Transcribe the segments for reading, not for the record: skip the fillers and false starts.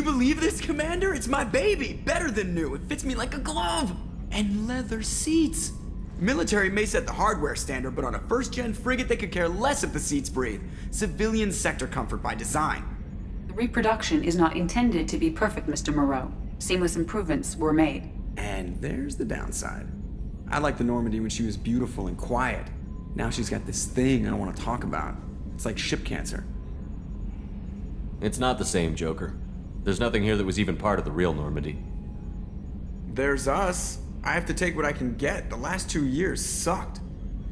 believe this, Commander? It's my baby! Better than new. It fits me like a glove! And leather seats. Military may set the hardware standard, but on a first-gen frigate, they could care less if the seats breathe. Civilian sector comfort by design. The reproduction is not intended to be perfect, Mr. Moreau. Seamless improvements were made. And there's the downside. I liked the Normandy when she was beautiful and quiet. Now she's got this thing I don't want to talk about. It's like ship cancer. It's not the same, Joker. There's nothing here that was even part of the real Normandy. There's us. I have to take what I can get. The last 2 years sucked.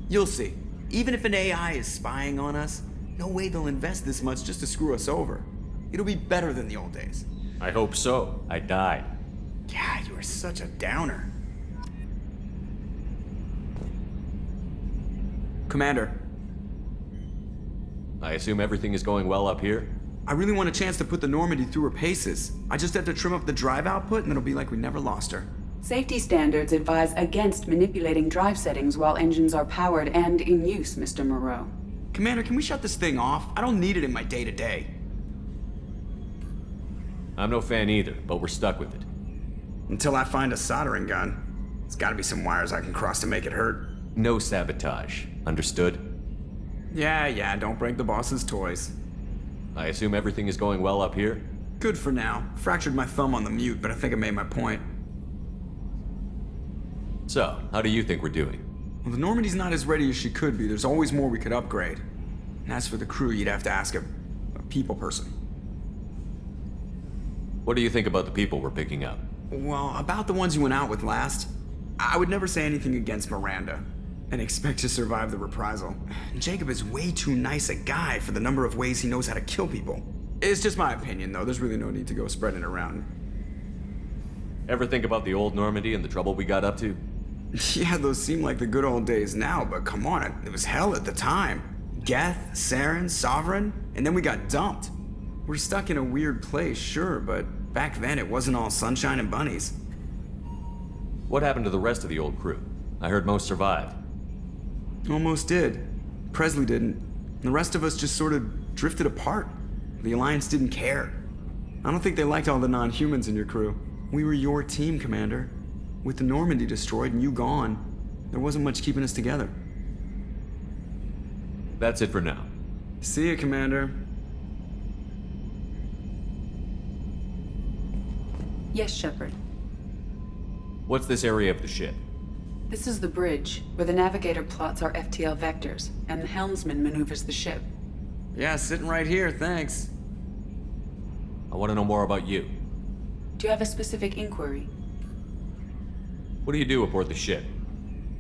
You'll see. Even if an AI is spying on us, no way they'll invest this much just to screw us over. It'll be better than the old days. I hope so. I died. Yeah, you are such a downer. Commander, I assume everything is going well up here? I really want a chance to put the Normandy through her paces. I just have to trim up the drive output and it'll be like we never lost her. Safety standards advise against manipulating drive settings while engines are powered and in use, Mr. Moreau. Commander, can we shut this thing off? I don't need it in my day-to-day. I'm no fan either, but we're stuck with it. Until I find a soldering gun. There's gotta be some wires I can cross to make it hurt. No sabotage. Understood? Yeah, don't break the boss's toys. I assume everything is going well up here? Good for now. Fractured my thumb on the mute, but I think I made my point. So, how do you think we're doing? Well, the Normandy's not as ready as she could be. There's always more we could upgrade. And as for the crew, you'd have to ask a people person. What do you think about the people we're picking up? Well, about the ones you went out with last, I would never say anything against Miranda and expect to survive the reprisal. Jacob is way too nice a guy for the number of ways he knows how to kill people. It's just my opinion, though. There's really no need to go spreading it around. Ever think about the old Normandy and the trouble we got up to? Yeah, those seem like the good old days now, but come on, it was hell at the time. Geth, Saren, Sovereign, and then we got dumped. We're stuck in a weird place, sure, but back then it wasn't all sunshine and bunnies. What happened to the rest of the old crew? I heard most survived. Almost did. Presley didn't. The rest of us just sort of drifted apart. The Alliance didn't care. I don't think they liked all the non-humans in your crew. We were your team, Commander. With the Normandy destroyed and you gone, there wasn't much keeping us together. That's it for now. See ya, Commander. Yes, Shepard. What's this area of the ship? This is the bridge, where the navigator plots our FTL vectors, and the helmsman maneuvers the ship. Yeah, sitting right here, thanks. I want to know more about you. Do you have a specific inquiry? What do you do aboard the ship?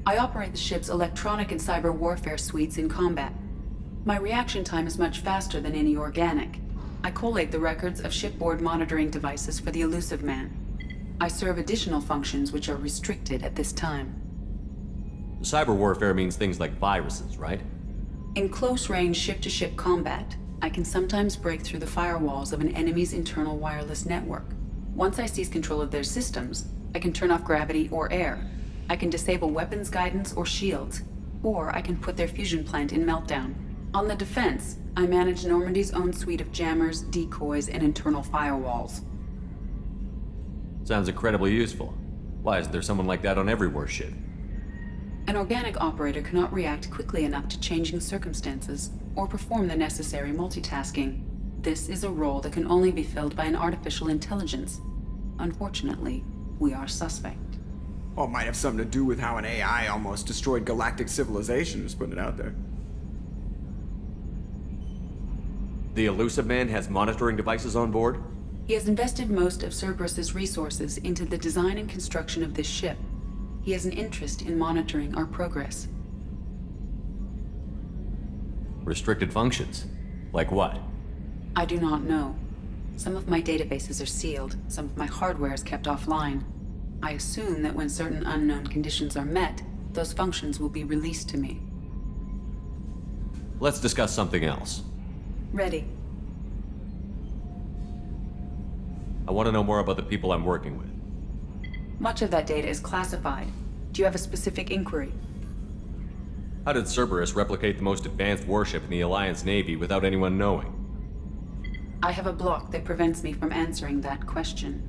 I operate the ship's electronic and cyber warfare suites in combat. My reaction time is much faster than any organic. I collate the records of shipboard monitoring devices for the Elusive Man. I serve additional functions which are restricted at this time. Cyber warfare means things like viruses, right? In close-range ship-to-ship combat, I can sometimes break through the firewalls of an enemy's internal wireless network. Once I seize control of their systems, I can turn off gravity or air. I can disable weapons guidance or shields, or I can put their fusion plant in meltdown. On the defense, I manage Normandy's own suite of jammers, decoys, and internal firewalls. Sounds incredibly useful. Why isn't there someone like that on every warship? An organic operator cannot react quickly enough to changing circumstances, or perform the necessary multitasking. This is a role that can only be filled by an artificial intelligence. Unfortunately, we are suspect. Well, it might have something to do with how an AI almost destroyed galactic civilization, just putting it out there. The Elusive Man has monitoring devices on board? He has invested most of Cerberus's resources into the design and construction of this ship. He has an interest in monitoring our progress. Restricted functions? Like what? I do not know. Some of my databases are sealed, some of my hardware is kept offline. I assume that when certain unknown conditions are met, those functions will be released to me. Let's discuss something else. Ready. I want to know more about the people I'm working with. Much of that data is classified. Do you have a specific inquiry? How did Cerberus replicate the most advanced warship in the Alliance Navy without anyone knowing? I have a block that prevents me from answering that question.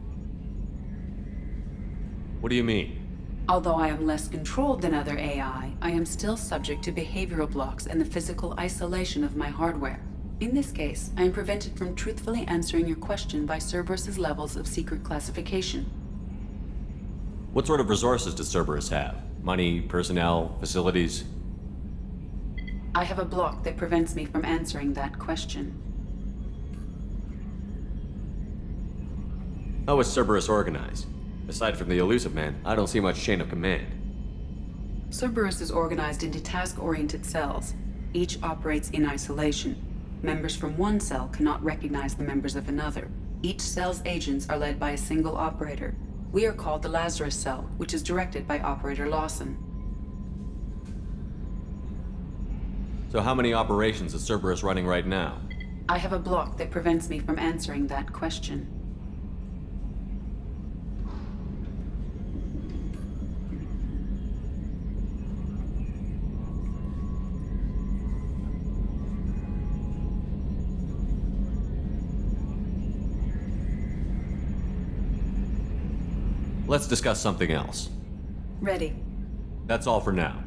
What do you mean? Although I am less controlled than other AI, I am still subject to behavioral blocks and the physical isolation of my hardware. In this case, I am prevented from truthfully answering your question by Cerberus's levels of secret classification. What sort of resources does Cerberus have? Money, personnel, facilities? I have a block that prevents me from answering that question. How is Cerberus organized? Aside from the elusive man, I don't see much chain of command. Cerberus is organized into task-oriented cells. Each operates in isolation. Members from one cell cannot recognize the members of another. Each cell's agents are led by a single operator. We are called the Lazarus cell, which is directed by Operator Lawson. So how many operations is Cerberus running right now? I have a block that prevents me from answering that question. Let's discuss something else. Ready. That's all for now.